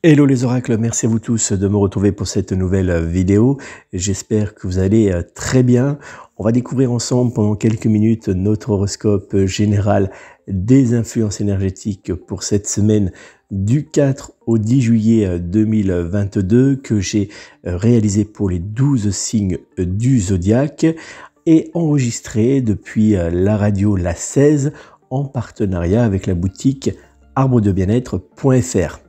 Hello les oracles, merci à vous tous de me retrouver pour cette nouvelle vidéo. J'espère que vous allez très bien. On va découvrir ensemble pendant quelques minutes notre horoscope général des influences énergétiques pour cette semaine du 4 au 10 juillet 2022 que j'ai réalisé pour les 12 signes du zodiaque et enregistré depuis la radio La 16 en partenariat avec la boutique arbredebienetre.fr.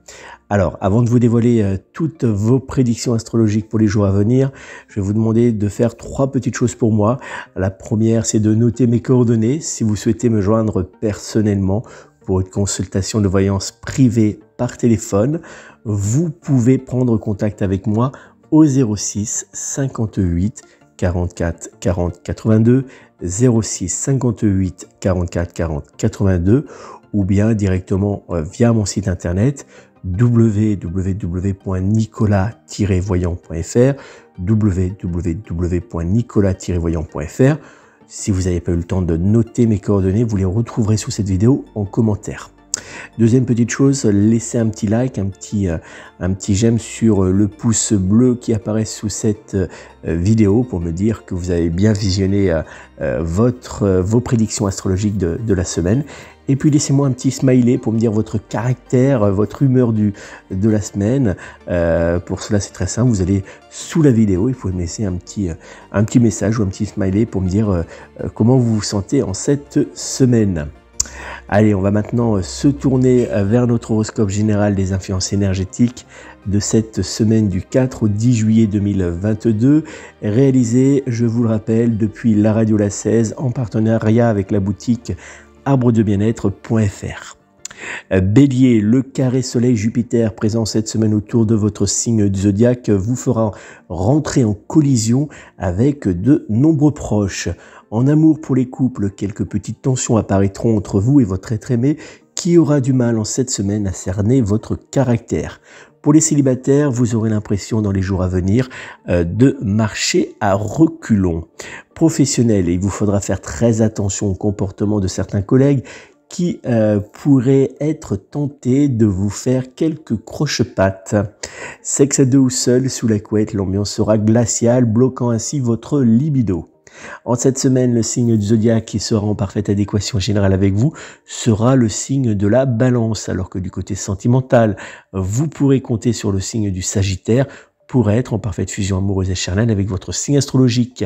Alors, avant de vous dévoiler toutes vos prédictions astrologiques pour les jours à venir, je vais vous demander de faire 3 petites choses pour moi. La première, c'est de noter mes coordonnées si vous souhaitez me joindre personnellement pour une consultation de voyance privée par téléphone. Vous pouvez prendre contact avec moi au 06 58 44 40 82, 06 58 44 40 82 ou bien directement via mon site internet www.nicolas-voyant.fr www.nicolas-voyant.fr. Si vous n'avez pas eu le temps de noter mes coordonnées, vous les retrouverez sous cette vidéo en commentaire. Deuxième petite chose, laissez un petit like, un petit j'aime sur le pouce bleu qui apparaît sous cette vidéo pour me dire que vous avez bien visionné vos prédictions astrologiques de la semaine. Et puis laissez-moi un petit smiley pour me dire votre caractère, votre humeur de la semaine. Pour cela, c'est très simple. Vous allez sous la vidéo, il faut me laisser un petit message ou un petit smiley pour me dire comment vous vous sentez en cette semaine. Allez, on va maintenant se tourner vers notre horoscope général des influences énergétiques de cette semaine du 4 au 10 juillet 2022, réalisé, je vous le rappelle, depuis la radio La 16 en partenariat avec la boutique arbredebienetre.fr. Bélier, le carré soleil-Jupiter présent cette semaine autour de votre signe du zodiaque vous fera rentrer en collision avec de nombreux proches. En amour pour les couples, quelques petites tensions apparaîtront entre vous et votre être aimé qui aura du mal en cette semaine à cerner votre caractère. Pour les célibataires, vous aurez l'impression dans les jours à venir de marcher à reculons. Professionnel, il vous faudra faire très attention au comportement de certains collègues qui pourraient être tentés de vous faire quelques croche-pattes. Sexe à deux ou seul, sous la couette, l'ambiance sera glaciale, bloquant ainsi votre libido. En cette semaine, le signe du zodiaque qui sera en parfaite adéquation générale avec vous sera le signe de la Balance, alors que du côté sentimental, vous pourrez compter sur le signe du Sagittaire pour être en parfaite fusion amoureuse et charnelle avec votre signe astrologique.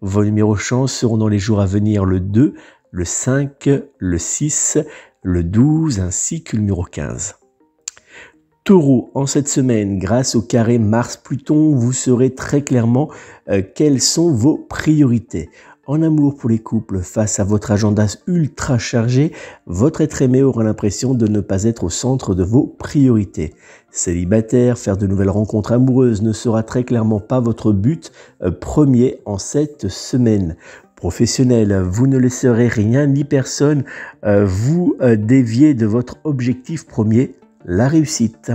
Vos numéros chance seront dans les jours à venir le 2, le 5, le 6, le 12 ainsi que le numéro 15. Taureau, en cette semaine, grâce au carré Mars-Pluton, vous saurez très clairement quelles sont vos priorités. En amour pour les couples, face à votre agenda ultra chargé, votre être aimé aura l'impression de ne pas être au centre de vos priorités. Célibataire, faire de nouvelles rencontres amoureuses ne sera très clairement pas votre but premier en cette semaine. Professionnel, vous ne laisserez rien ni personne vous dévier de votre objectif premier, la réussite.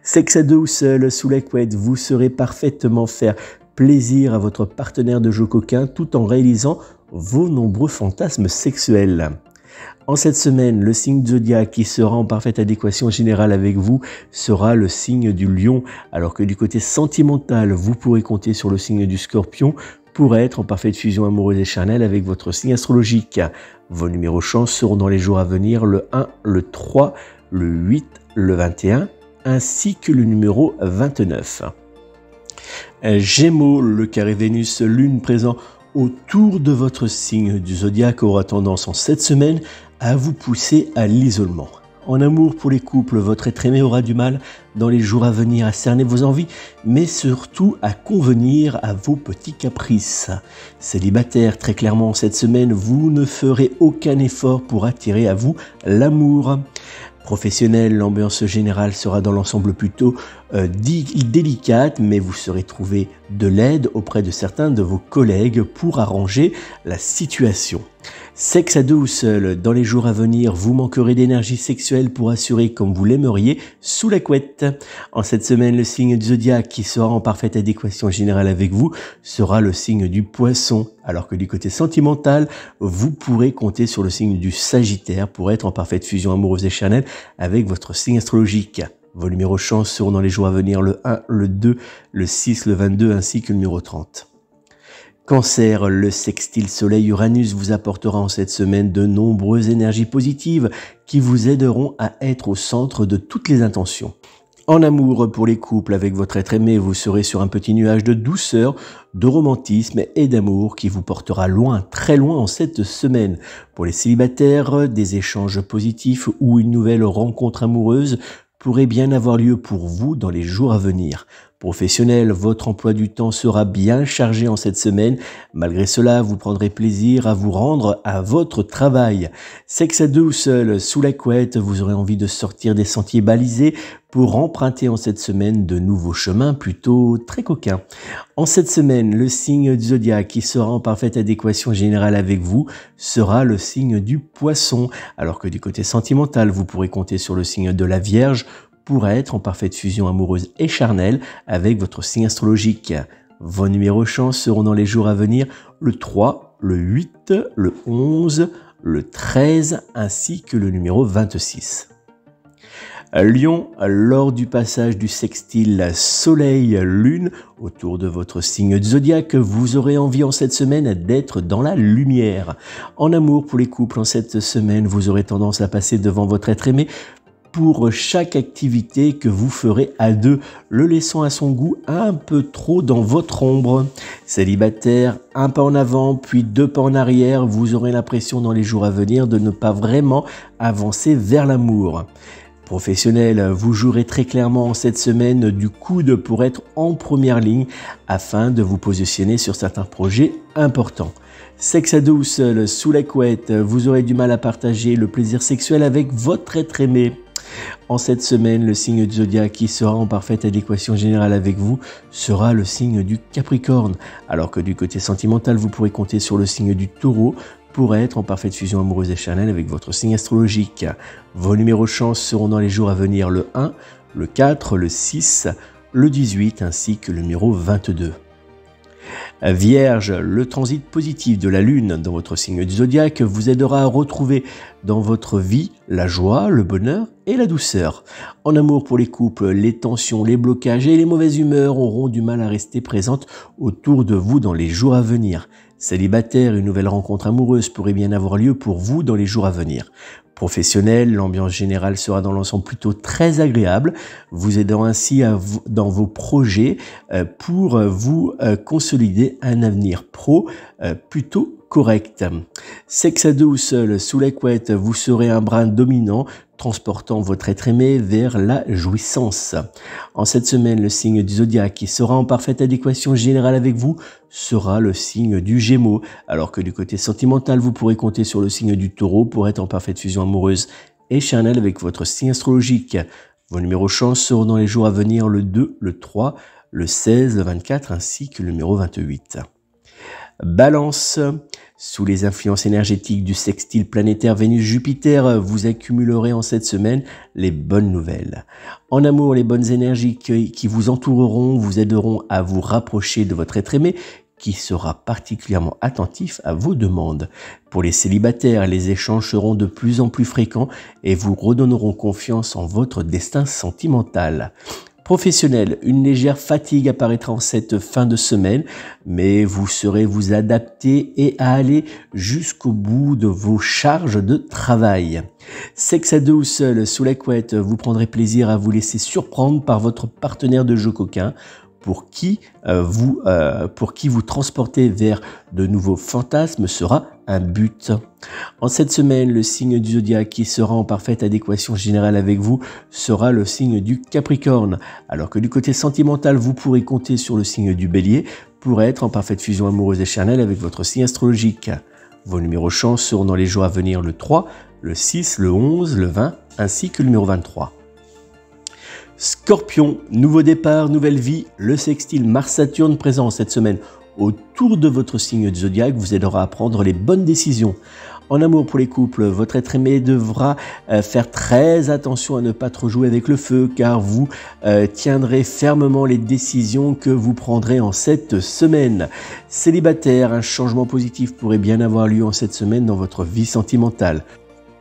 Sexe à deux ou seul, sous la couette, vous saurez parfaitement faire plaisir à votre partenaire de jeu coquin tout en réalisant vos nombreux fantasmes sexuels. En cette semaine, le signe zodiaque qui sera en parfaite adéquation générale avec vous sera le signe du Lion, alors que du côté sentimental, vous pourrez compter sur le signe du Scorpion pour être en parfaite fusion amoureuse et charnelle avec votre signe astrologique. Vos numéros chance seront dans les jours à venir le 1, le 3, le 8, le 21, ainsi que le numéro 29. Gémeaux, le carré Vénus-Lune présent autour de votre signe du zodiaque aura tendance en cette semaine à vous pousser à l'isolement. En amour pour les couples, votre être aimé aura du mal dans les jours à venir à cerner vos envies, mais surtout à convenir à vos petits caprices. Célibataire, très clairement cette semaine, vous ne ferez aucun effort pour attirer à vous l'amour. Professionnel, l'ambiance générale sera dans l'ensemble plutôt délicate, mais vous saurez trouver de l'aide auprès de certains de vos collègues pour arranger la situation. Sexe à deux ou seul, dans les jours à venir, vous manquerez d'énergie sexuelle pour assurer comme vous l'aimeriez sous la couette. En cette semaine, le signe du zodiaque qui sera en parfaite adéquation générale avec vous sera le signe du Poisson, alors que du côté sentimental, vous pourrez compter sur le signe du Sagittaire pour être en parfaite fusion amoureuse et charnelle avec votre signe astrologique. Vos numéros chance seront dans les jours à venir le 1, le 2, le 6, le 22 ainsi que le numéro 30. Cancer, le sextile Soleil-Uranus vous apportera en cette semaine de nombreuses énergies positives qui vous aideront à être au centre de toutes les intentions. En amour, pour les couples avec votre être aimé, vous serez sur un petit nuage de douceur, de romantisme et d'amour qui vous portera loin, très loin en cette semaine. Pour les célibataires, des échanges positifs ou une nouvelle rencontre amoureuse pourrait bien avoir lieu pour vous dans les jours à venir. Professionnel, votre emploi du temps sera bien chargé en cette semaine. Malgré cela, vous prendrez plaisir à vous rendre à votre travail. Sexe à deux ou seul, sous la couette, vous aurez envie de sortir des sentiers balisés pour emprunter en cette semaine de nouveaux chemins plutôt très coquins. En cette semaine, le signe du zodiaque qui sera en parfaite adéquation générale avec vous sera le signe du Poisson, alors que du côté sentimental, vous pourrez compter sur le signe de la Vierge pour être en parfaite fusion amoureuse et charnelle avec votre signe astrologique. Vos numéros chance seront dans les jours à venir le 3, le 8, le 11, le 13 ainsi que le numéro 26. Lion, lors du passage du sextile Soleil-Lune autour de votre signe du zodiaque, vous aurez envie en cette semaine d'être dans la lumière. En amour, pour les couples en cette semaine, vous aurez tendance à passer devant votre être aimé pour chaque activité que vous ferez à deux, le laissant à son goût un peu trop dans votre ombre. Célibataire, un pas en avant, puis deux pas en arrière, vous aurez l'impression dans les jours à venir de ne pas vraiment avancer vers l'amour. Professionnel, vous jouerez très clairement en cette semaine du coude pour être en première ligne afin de vous positionner sur certains projets importants. Sexe à deux ou seul, sous la couette, vous aurez du mal à partager le plaisir sexuel avec votre être aimé. En cette semaine, le signe du zodiaque qui sera en parfaite adéquation générale avec vous sera le signe du Capricorne, alors que du côté sentimental, vous pourrez compter sur le signe du Taureau pour être en parfaite fusion amoureuse et charnelle avec votre signe astrologique. Vos numéros chance seront dans les jours à venir le 1, le 4, le 6, le 18 ainsi que le numéro 22. Vierge, le transit positif de la Lune dans votre signe du zodiaque vous aidera à retrouver dans votre vie la joie, le bonheur et la douceur. En amour, pour les couples, les tensions, les blocages et les mauvaises humeurs auront du mal à rester présentes autour de vous dans les jours à venir. Célibataire, une nouvelle rencontre amoureuse pourrait bien avoir lieu pour vous dans les jours à venir. Professionnel, l'ambiance générale sera dans l'ensemble plutôt très agréable, vous aidant ainsi dans vos projets pour vous consolider un avenir pro plutôt correct. Sexe à deux ou seul, sous la couette, vous serez un brin dominant, transportant votre être aimé vers la jouissance. En cette semaine, le signe du zodiaque qui sera en parfaite adéquation générale avec vous sera le signe du Gémeaux, alors que du côté sentimental, vous pourrez compter sur le signe du Taureau pour être en parfaite fusion amoureuse et charnelle avec votre signe astrologique. Vos numéros chance seront dans les jours à venir le 2, le 3, le 16, le 24 ainsi que le numéro 28. Balance, sous les influences énergétiques du sextile planétaire Vénus-Jupiter, vous accumulerez en cette semaine les bonnes nouvelles. En amour, les bonnes énergies qui vous entoureront vous aideront à vous rapprocher de votre être aimé qui sera particulièrement attentif à vos demandes. Pour les célibataires, les échanges seront de plus en plus fréquents et vous redonneront confiance en votre destin sentimental. Professionnel, une légère fatigue apparaîtra en cette fin de semaine, mais vous saurez vous adapter et à aller jusqu'au bout de vos charges de travail. Sexe à deux ou seul, sous la couette, vous prendrez plaisir à vous laisser surprendre par votre partenaire de jeu coquin, pour qui vous transporter vers de nouveaux fantasmes sera un but. En cette semaine, le signe du zodiaque qui sera en parfaite adéquation générale avec vous sera le signe du Capricorne, alors que du côté sentimental, vous pourrez compter sur le signe du Bélier pour être en parfaite fusion amoureuse et charnelle avec votre signe astrologique. Vos numéros chance seront dans les jours à venir le 3, le 6, le 11, le 20 ainsi que le numéro 23. Scorpion, nouveau départ, nouvelle vie, le sextile Mars-Saturne présent cette semaine autour de votre signe du zodiaque vous aidera à prendre les bonnes décisions. En amour, pour les couples, votre être aimé devra faire très attention à ne pas trop jouer avec le feu car vous tiendrez fermement les décisions que vous prendrez en cette semaine. Célibataire, un changement positif pourrait bien avoir lieu en cette semaine dans votre vie sentimentale.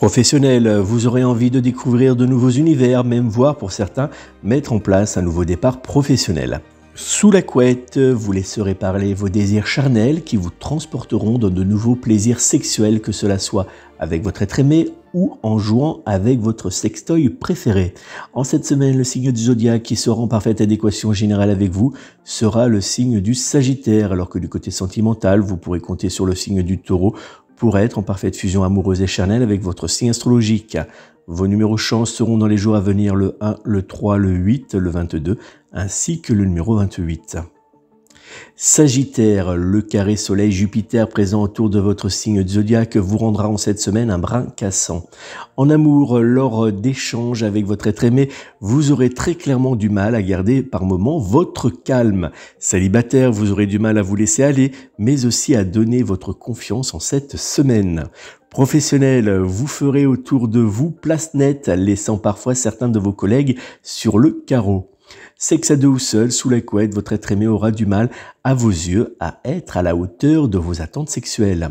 Professionnel, vous aurez envie de découvrir de nouveaux univers, même voire pour certains, mettre en place un nouveau départ professionnel. Sous la couette, vous laisserez parler vos désirs charnels qui vous transporteront dans de nouveaux plaisirs sexuels, que cela soit avec votre être aimé ou en jouant avec votre sextoy préféré. En cette semaine, le signe du zodiaque qui sera en parfaite adéquation générale avec vous sera le signe du Sagittaire, alors que du côté sentimental, vous pourrez compter sur le signe du Taureau pour être en parfaite fusion amoureuse et charnelle avec votre signe astrologique. Vos numéros chance seront dans les jours à venir le 1, le 3, le 8, le 22, ainsi que le numéro 28. Sagittaire, le carré Soleil-Jupiter présent autour de votre signe du zodiaque vous rendra en cette semaine un brin cassant. En amour, lors d'échanges avec votre être aimé, vous aurez très clairement du mal à garder par moments votre calme. Célibataire, vous aurez du mal à vous laisser aller, mais aussi à donner votre confiance en cette semaine. Professionnel, vous ferez autour de vous place nette, laissant parfois certains de vos collègues sur le carreau. Sexe à deux ou seul, sous la couette, votre être aimé aura du mal, à vos yeux, à être à la hauteur de vos attentes sexuelles.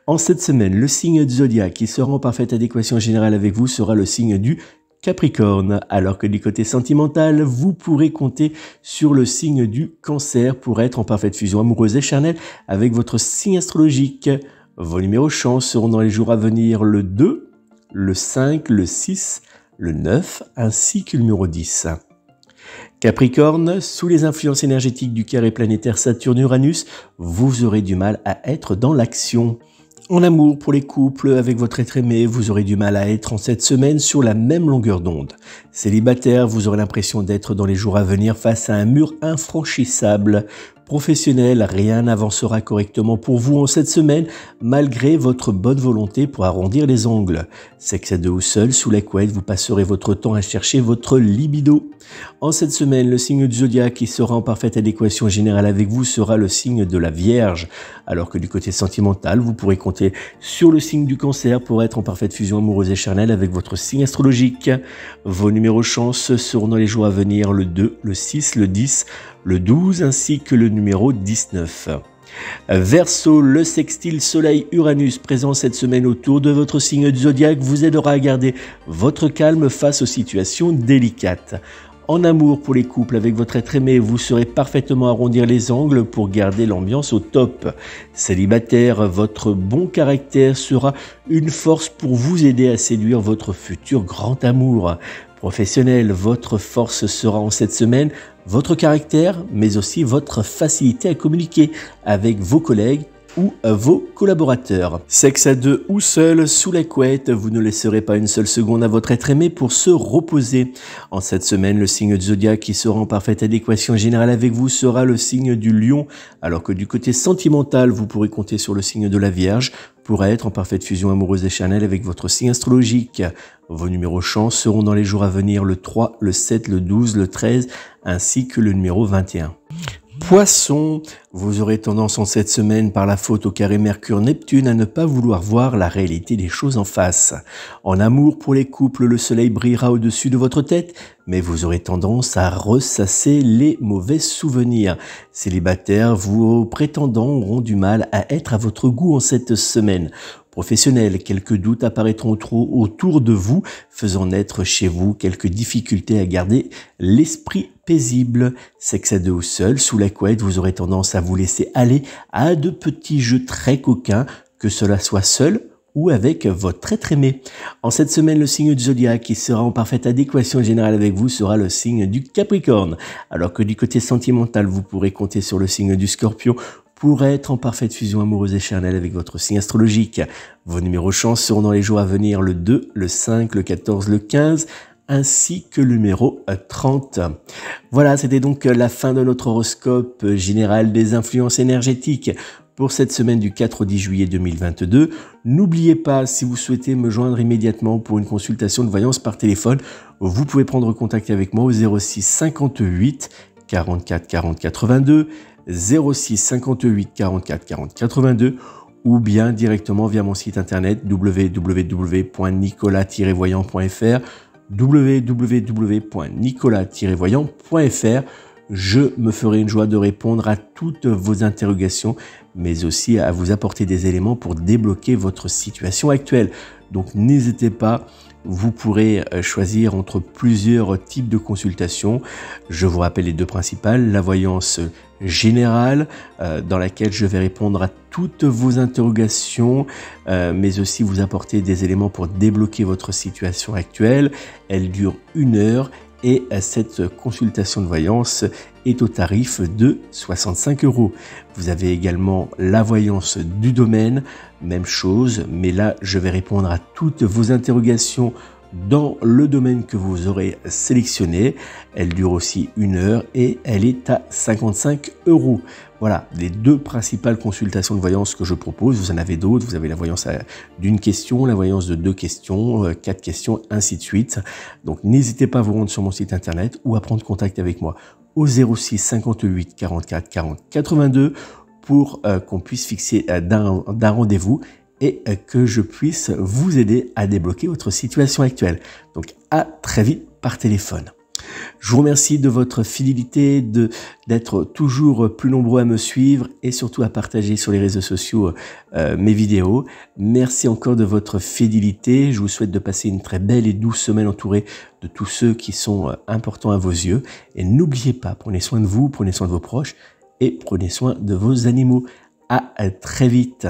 En cette semaine, le signe du zodiaque qui sera en parfaite adéquation générale avec vous sera le signe du Capricorne, alors que du côté sentimental, vous pourrez compter sur le signe du Cancer pour être en parfaite fusion amoureuse et charnelle avec votre signe astrologique. Vos numéros chance seront dans les jours à venir le 2, le 5, le 6, le 9, ainsi que le numéro 10. Capricorne, sous les influences énergétiques du carré planétaire Saturne-Uranus, vous aurez du mal à être dans l'action. En amour, pour les couples, avec votre être aimé, vous aurez du mal à être en cette semaine sur la même longueur d'onde. Célibataire, vous aurez l'impression d'être dans les jours à venir face à un mur infranchissable. Professionnel, rien n'avancera correctement pour vous en cette semaine, malgré votre bonne volonté pour arrondir les angles. Sexe à deux ou seul, sous la couette, vous passerez votre temps à chercher votre libido. En cette semaine, le signe du zodiaque qui sera en parfaite adéquation générale avec vous sera le signe de la Vierge, alors que du côté sentimental, vous pourrez compter sur le signe du Cancer pour être en parfaite fusion amoureuse et charnelle avec votre signe astrologique. Vos numéros chance seront dans les jours à venir le 2, le 6, le 10, le 12 ainsi que le numéro 19. Verseau, le sextile Soleil-Uranus présent cette semaine autour de votre signe du zodiaque vous aidera à garder votre calme face aux situations délicates. En amour, pour les couples avec votre être aimé, vous saurez parfaitement arrondir les angles pour garder l'ambiance au top. Célibataire, votre bon caractère sera une force pour vous aider à séduire votre futur grand amour. Professionnel, votre force sera en cette semaine votre caractère, mais aussi votre facilité à communiquer avec vos collègues ou vos collaborateurs. Sexe à deux ou seul, sous la couette, vous ne laisserez pas une seule seconde à votre être aimé pour se reposer. En cette semaine, le signe du zodiaque qui sera en parfaite adéquation générale avec vous sera le signe du Lion, alors que du côté sentimental, vous pourrez compter sur le signe de la Vierge pour être en parfaite fusion amoureuse et charnelle avec votre signe astrologique. Vos numéros chance seront dans les jours à venir le 3, le 7, le 12, le 13, ainsi que le numéro 21. Poisson, vous aurez tendance en cette semaine par la faute au carré Mercure-Neptune à ne pas vouloir voir la réalité des choses en face. En amour, pour les couples, le soleil brillera au-dessus de votre tête, mais vous aurez tendance à ressasser les mauvais souvenirs. Célibataire, vos prétendants auront du mal à être à votre goût en cette semaine. Professionnel, quelques doutes apparaîtront autour de vous, faisant naître chez vous quelques difficultés à garder l'esprit paisible. Sexe à deux ou seul, sous la couette, vous aurez tendance à vous laisser aller à de petits jeux très coquins, que cela soit seul ou avec votre être aimé. En cette semaine, le signe du zodiaque qui sera en parfaite adéquation générale avec vous sera le signe du Capricorne, alors que du côté sentimental, vous pourrez compter sur le signe du Scorpion pour être en parfaite fusion amoureuse et charnelle avec votre signe astrologique. Vos numéros chance seront dans les jours à venir le 2, le 5, le 14, le 15, ainsi que le numéro 30. Voilà, c'était donc la fin de notre horoscope général des influences énergétiques pour cette semaine du 4 au 10 juillet 2022. N'oubliez pas, si vous souhaitez me joindre immédiatement pour une consultation de voyance par téléphone, vous pouvez prendre contact avec moi au 06 58 44 40 82, 06 58 44 40 82 ou bien directement via mon site internet www.nicolas-voyant.fr www.nicolas-voyant.fr. Je me ferai une joie de répondre à toutes vos interrogations, mais aussi à vous apporter des éléments pour débloquer votre situation actuelle. Donc n'hésitez pas, vous pourrez choisir entre plusieurs types de consultations. Je vous rappelle les deux principales, la voyance générale, dans laquelle je vais répondre à toutes vos interrogations, mais aussi vous apporter des éléments pour débloquer votre situation actuelle. Elle dure 1 heure et cette consultation de voyance est au tarif de 65 €. Vous avez également la voyance du domaine, même chose, mais là je vais répondre à toutes vos interrogations dans le domaine que vous aurez sélectionné. Elle dure aussi 1 heure et elle est à 55 €. Voilà les deux principales consultations de voyance que je propose. Vous en avez d'autres, vous avez la voyance d'une question, la voyance de 2 questions, 4 questions, ainsi de suite. Donc n'hésitez pas à vous rendre sur mon site internet ou à prendre contact avec moi au 06 58 44 40 82 pour qu'on puisse fixer d'un rendez-vous et que je puisse vous aider à débloquer votre situation actuelle. Donc à très vite par téléphone. Je vous remercie de votre fidélité, d'être toujours plus nombreux à me suivre et surtout à partager sur les réseaux sociaux mes vidéos. Merci encore de votre fidélité. Je vous souhaite de passer une très belle et douce semaine entourée de tous ceux qui sont importants à vos yeux. Et n'oubliez pas, prenez soin de vous, prenez soin de vos proches et prenez soin de vos animaux. À très vite.